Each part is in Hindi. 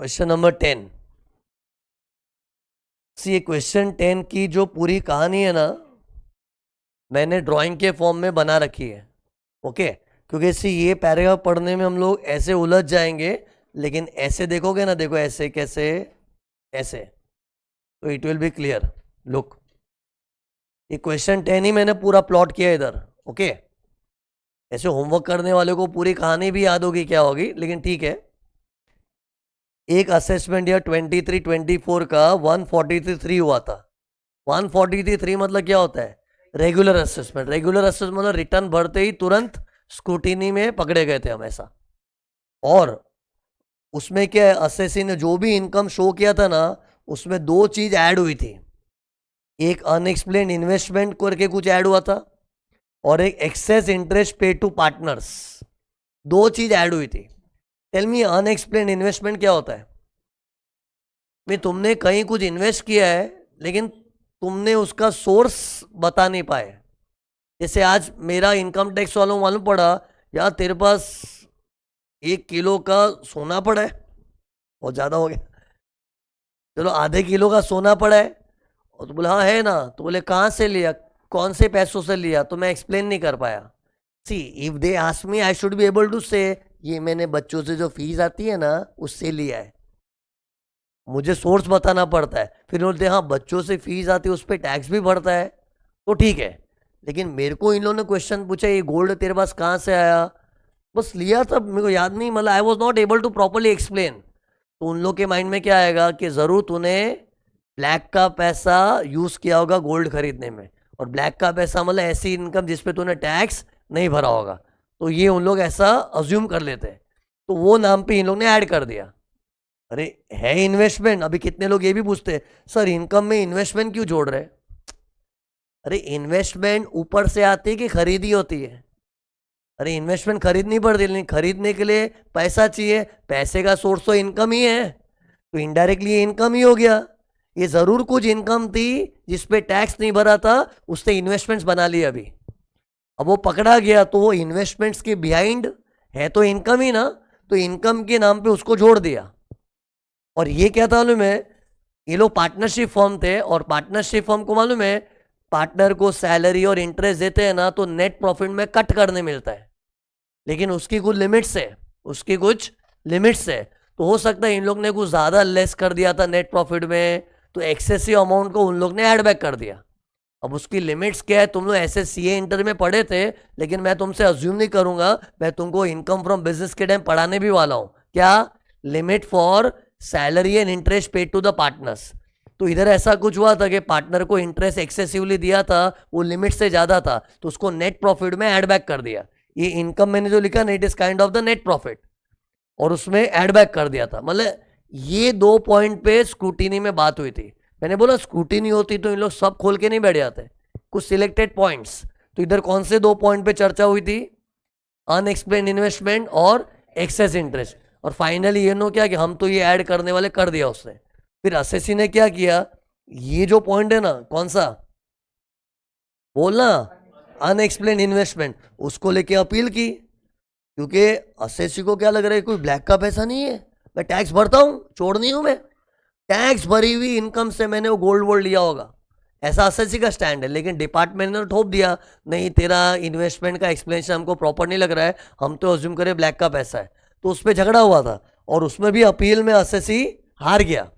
Question number 10। सी क्वेश्चन 10 की जो पूरी कहानी है ना, मैंने ड्राइंग के फॉर्म में बना रखी है। ओके, क्योंकि सी ये पैराग्राफ पढ़ने में हम लोग ऐसे उलझ जाएंगे, लेकिन ऐसे देखोगे ना, देखो ऐसे कैसे ऐसे, तो it will be clear. Look, ये क्वेश्चन 10 ही मैंने पूरा प्लॉट किया इधर। ओके, ऐसे होमवर्क करने वाले को पूरी कहानी भी याद होगी क्या होगी, लेकिन ठीक है। एक असेसमेंट ईयर 23-24 का 143 हुआ था। 143 मतलब क्या होता है? Regular assessment. रेगुलर असेसमेंट मतलब रिटर्न भरते ही तुरंत स्क्रूटिनी में पकड़े गए थे हम, ऐसा। और उसमें क्या है, असेसी ने जो भी इनकम शो किया था ना, उसमें दो चीज ऐड हुई थी। एक अनएक्सप्लेन इन्वेस्टमेंट करके कुछ ऐड हुआ था, और एक एक्सेस इंटरेस्ट पे टू पार्टनर्स। दो चीज ऐड हुई थी। टेल मी, अनएक्सप्लेन इन्वेस्टमेंट क्या होता है? भाई तुमने कहीं कुछ इन्वेस्ट किया है, लेकिन तुमने उसका सोर्स बता नहीं पाए। जैसे आज मेरा इनकम टैक्स वालों को मालूम पड़ा, यार तेरे पास 1 किलो का सोना पड़ा है, बहुत ज्यादा हो गया, चलो आधे किलो का सोना पड़ा है। और तो बोले हाँ है ना, तो बोले कहाँ से लिया, कौन से पैसों से लिया, तो मैं एक्सप्लेन नहीं कर पाया। See if they ask me, I should be able to say ये मैंने बच्चों से जो फीस आती है ना, उससे लिया है। मुझे सोर्स बताना पड़ता है। फिर बोलते हैं हाँ बच्चों से फीस आती है, उस पर टैक्स भी भरता है, तो ठीक है। लेकिन मेरे को इन लोगों ने क्वेश्चन पूछा, ये गोल्ड तेरे पास कहाँ से आया, बस लिया था, मेरे को याद नहीं, मतलब I was not able to properly explain. तो उन लोग के माइंड में क्या आएगा कि ज़रूर तूने ब्लैक का पैसा यूज़ किया होगा गोल्ड खरीदने में, और ब्लैक का पैसा मतलब ऐसी इनकम जिसपे तूने टैक्स नहीं भरा होगा। तो ये उन लोग ऐसा अज्यूम कर लेते हैं, तो वो नाम पे इन लोग ने ऐड कर दिया। अरे है इन्वेस्टमेंट। अभी कितने लोग ये भी पूछते हैं, सर इनकम में इन्वेस्टमेंट क्यों जोड़ रहे? अरे इन्वेस्टमेंट ऊपर से आती है कि खरीदी होती है? अरे इन्वेस्टमेंट खरीदनी पड़ती है, खरीदने के लिए पैसा चाहिए, पैसे का सोर्स तो इनकम ही है, तो इनडायरेक्टली इनकम ही हो गया। ये जरूर कुछ इनकम थी जिसपे टैक्स नहीं भरा था, उससे इन्वेस्टमेंट्स बना लिए अभी। अब वो पकड़ा गया, तो वो इन्वेस्टमेंट्स के बिहाइंड है तो इनकम ही ना, तो इनकम के नाम पे उसको जोड़ दिया। और ये क्या था मालूम है, ये लोग पार्टनरशिप फॉर्म थे, और पार्टनरशिप फॉर्म को मालूम है, पार्टनर को सैलरी और इंटरेस्ट देते हैं ना, तो नेट प्रॉफिट में कट करने मिलता है, लेकिन उसकी कुछ लिमिट्स है, उसकी कुछ लिमिट्स है। तो हो सकता है इन लोग ने कुछ ज़्यादा लेस कर दिया था नेट प्रॉफिट में, तो एक्सेसिव अमाउंट को उन लोग ने ऐड बैक कर दिया। अब उसकी लिमिट्स क्या है, तुम लोग ऐसे सीए इंटर में पढ़े थे, लेकिन मैं तुमसे अज्यूम नहीं करूंगा, मैं तुमको इनकम फ्रॉम बिजनेस के टाइम पढ़ाने भी वाला हूं। क्या? Limit for salary and interest paid to the partners. तो इधर ऐसा कुछ हुआ था कि पार्टनर को इंटरेस्ट एक्सेसिवली दिया था, वो लिमिट से ज्यादा था, तो उसको नेट प्रॉफिट में ऐड बैक कर दिया। ये इनकम मैंने जो लिखा ना, it is kind of the net profit, और उसमें ऐड बैक कर दिया था। मतलब ये दो पॉइंट पे स्क्रूटिनी में बात हुई थी। मैंने बोला स्क्रूटिनी होती तो इन लोग सब खोल के नहीं बैठ जाते, कुछ सिलेक्टेड पॉइंट्स। तो इधर कौन से दो पॉइंट पे चर्चा हुई थी? अनएक्सप्लेन इन्वेस्टमेंट और एक्सेस इंटरेस्ट। और फाइनली ये नो क्या कि हम तो ये ऐड करने वाले कर दिया उसने। फिर असेसी ने क्या किया, ये जो पॉइंट है ना, कौन सा बोलना, अनएक्सप्लेन इन्वेस्टमेंट, उसको लेके अपील की। क्योंकि असेसी को क्या लग रहा है, कोई ब्लैक का पैसा नहीं है, मैं टैक्स भरता हूं, चोर नहीं हूं मैं, टैक्स भरी हुई इनकम से मैंने वो गोल्ड वोल्ड लिया होगा, ऐसा असेसी का स्टैंड है। लेकिन डिपार्टमेंट ने ठोप दिया, नहीं तेरा इन्वेस्टमेंट का एक्सप्लेनेशन हमको प्रॉपर नहीं लग रहा है, हम तो अज्यूम करें ब्लैक का पैसा है। तो उस पर झगड़ा हुआ था, और उसमें भी अपील में असेसी हार गया।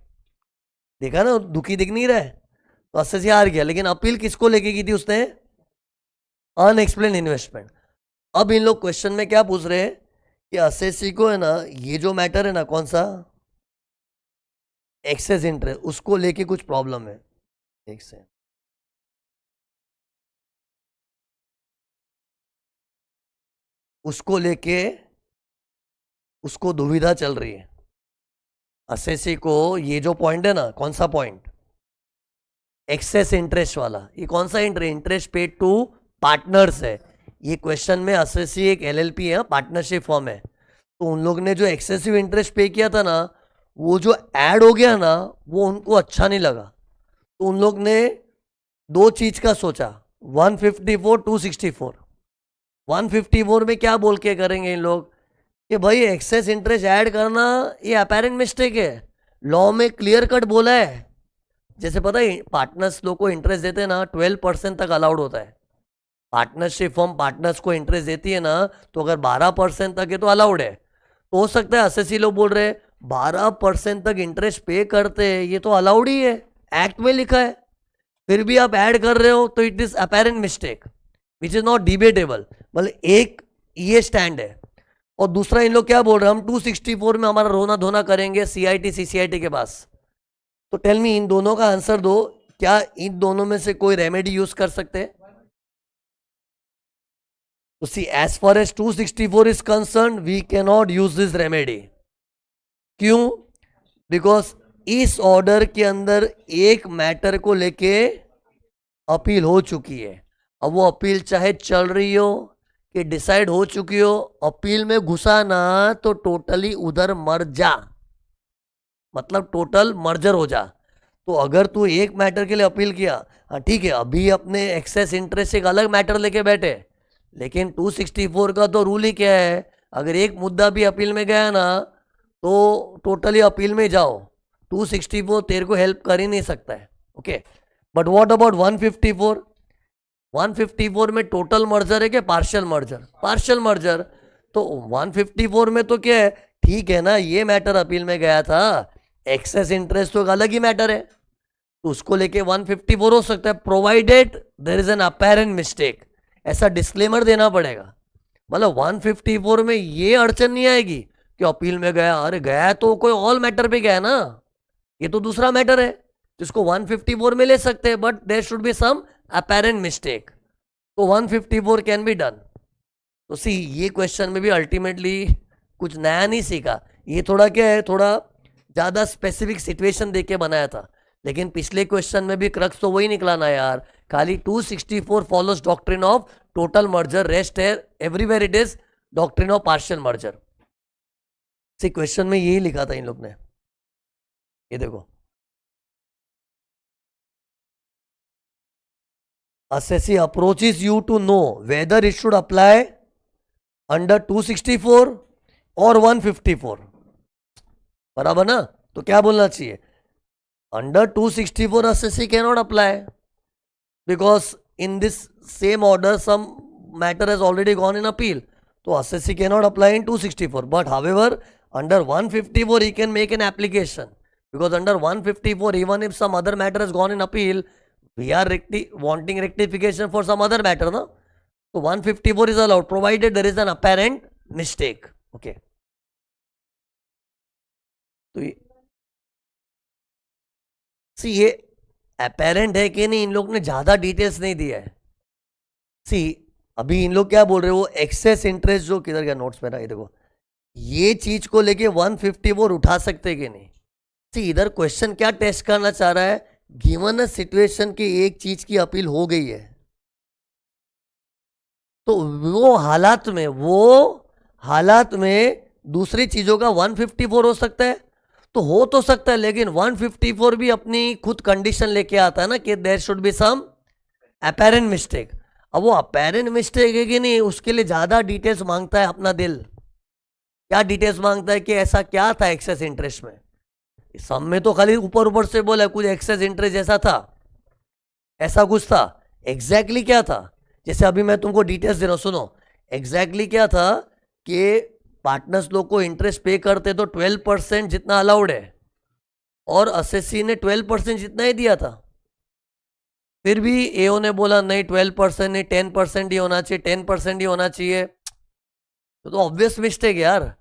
देखा ना, दुखी दिख नहीं रहा है, तो असेसी हार गया। लेकिन अपील किसको लेके की थी उसने? Unexplained investment. अब इन लोग क्वेश्चन में क्या पूछ रहे हैं कि असेसी को है ना, ये जो मैटर है ना, कौन सा एक्सेस इंटरेस्ट, उसको लेके कुछ प्रॉब्लम है। एक से उसको लेके उसको दुविधा चल रही है असेसी को। ये जो पॉइंट है ना, कौन सा पॉइंट, एक्सेस इंटरेस्ट वाला, ये कौन सा इंटरेस्ट पेड टू पार्टनर्स है। ये क्वेश्चन में असेसी एक एलएलपी है, पार्टनरशिप फॉर्म है, तो उन लोग ने जो एक्सेसिव इंटरेस्ट पे किया था ना, वो जो ऐड हो गया ना, वो उनको अच्छा नहीं लगा। तो उन लोग ने दो चीज का सोचा, 154 264। 154 में क्या बोल के करेंगे इन लोग कि भाई एक्सेस इंटरेस्ट ऐड करना ये अपेरेंट मिस्टेक है, लॉ में क्लियर कट बोला है। जैसे पता है पार्टनर्स लोग को इंटरेस्ट देते हैं ना 12% तक अलाउड होता है। पार्टनरशिप फॉर्म पार्टनर्स को इंटरेस्ट देती है ना, तो अगर 12% तक है तो अलाउड है। तो हो सकता है एसएससी लोग बोल रहे हैं 12% तक इंटरेस्ट पे करते हैं, ये तो अलाउड ही है, एक्ट में लिखा है, फिर भी आप ऐड कर रहे हो, तो it is apparent mistake which is not debatable. मतलब एक ये स्टैंड है, और दूसरा इन लोग क्या बोल रहे हैं, हम 264 में हमारा रोना धोना करेंगे सीआईटी सीसीआईटी के पास। तो टेल मी, इन दोनों का आंसर दो, क्या इन दोनों में से कोई रेमेडी यूज कर सकते हैं? तो see as far as 264 is concern we can not use this remedy. क्यों? बिकॉज इस ऑर्डर के अंदर एक मैटर को लेके अपील हो चुकी है। अब वो अपील चाहे चल रही हो कि डिसाइड हो चुकी हो, अपील में घुसा ना तो टोटली उधर मर जा, मतलब टोटल मर्जर हो जा। तो अगर तू एक मैटर के लिए अपील किया, हाँ ठीक है, अभी अपने एक्सेस इंटरेस्ट एक अलग मैटर लेके बैठे, लेकिन 264 का तो रूल ही क्या है, अगर एक मुद्दा भी अपील में गया ना तो टोटली अपील में जाओ। 264 तेरे को हेल्प कर ही नहीं सकता है। Okay, but what about 154? 154 में टोटल मर्जर है क्या पार्शियल मर्जर? Partial merger. तो 154 में तो क्या है, ठीक है ना, ये मैटर अपील में गया था, एक्सेस इंटरेस्ट तो एक अलग ही मैटर है, तो उसको लेके 154 हो सकता है, provided there is an apparent mistake. ऐसा डिस्क्लेमर देना पड़ेगा। मतलब 154 में ये अड़चन नहीं आएगी कि अपील में गया, अरे गया तो कोई ऑल मैटर पे गया ना, ये तो दूसरा मैटर है, जिसको 154 में ले सकते हैं, but there should be some apparent mistake, तो 154 कैन बी डन। तो सी ये क्वेश्चन में भी अल्टीमेटली कुछ नया नहीं सीखा, ये थोड़ा क्या है, थोड़ा ज़्यादा स्पेसिफिक सिचुएशन देख के बनाया था, लेकिन पिछले क्वेश्चन में भी क्रक्स तो वही निकला ना यार, खाली 264 follows doctrine of total merger, rest है everywhere it is doctrine of partial merger. See question में यही लिखा था इन लोग ने, ये देखो, assessee approaches you to know whether it should apply under 264 और 154, बराबर ना? तो क्या बोलना चाहिए, under 264 assessee cannot apply because in this same order some matter has already gone in appeal, तो assessee cannot apply in 264, but however under 154 he can make an application, because under 154 even if some other matter has gone in appeal, we are wanting rectification for some other matter, no? So 154 is allowed provided there is an apparent mistake. Okay, तो सी ये अपेरेंट है कि नहीं, इन लोग ने ज्यादा डिटेल्स नहीं दिया है। सी अभी इन लोग क्या बोल रहे हो, एक्सेस इंटरेस्ट जो किधर गया नोट्स मेरा, ये देखो, ये चीज को लेके 154 उठा सकते कि नहीं। सी इधर क्वेश्चन क्या टेस्ट करना चाह रहा है, गिवन अ सिचुएशन की एक चीज की अपील हो गई है, तो वो हालात में दूसरी चीजों का 154 हो सकता है, तो सकता है, लेकिन 154 भी अपनी खुद कंडीशन लेके आता है ना कि there should be some apparent mistake. अब वो अपेरेंट मिस्टेक है कि नहीं, उसके लिए ज्यादा डिटेल्स मांगता है अपना दिल। क्या डिटेल्स मांगता है कि ऐसा क्या था एक्सेस इंटरेस्ट में, सब में तो खाली ऊपर ऊपर से बोला कुछ एक्सेस इंटरेस्ट जैसा था, ऐसा कुछ था, एग्जैक्टली क्या था, जैसे अभी मैं तुमको डिटेल्स दे रहा हूं, सुनो एग्जैक्टली क्या था कि पार्टनर्स लोग को इंटरेस्ट पे करते तो 12% जितना अलाउड है, और एसएससी ने 12% जितना ही दिया था, फिर भी एओ ने बोला नहीं 12% नहीं 10% ही होना चाहिए, 10% ही होना चाहिए, तो ऑब्वियस मिस्टेक यार।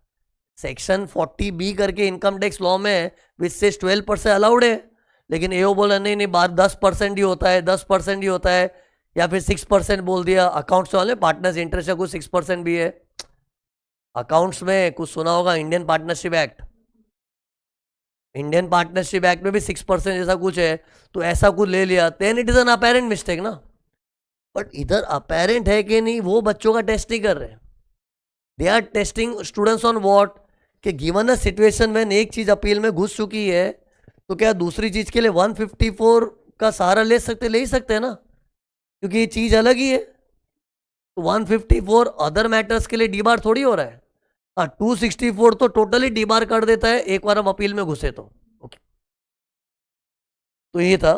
सेक्शन 40B करके इनकम टैक्स लॉ में विच से 12% अलाउड है, लेकिन एओ बोला नहीं नहीं बार 10% ही होता है, 10% ही होता है, या फिर 6% बोल दिया। अकाउंट्स वाले पार्टनर्स इंटरेस्ट का कुछ 6% भी है, अकाउंट्स में कुछ सुना होगा, Indian partnership act, Indian partnership act में भी 6% जैसा कुछ है, तो ऐसा कुछ ले लिया, then it is an apparent mistake ना। बट इधर अपेरेंट है कि नहीं वो बच्चों का टेस्ट नहीं कर रहे, they are testing students on what, कि गिवन अ सिचुएशन में एक चीज अपील में घुस चुकी है, तो क्या दूसरी चीज के लिए 154 का सहारा ले ही सकते हैं ना, क्योंकि ये चीज अलग ही है। तो 154 अदर मैटर्स के लिए डी बार थोड़ी हो रहा है, हाँ 264 तो टोटली डीबार कर देता है एक बार हम अपील में घुसे तो। ओके, तो ये था।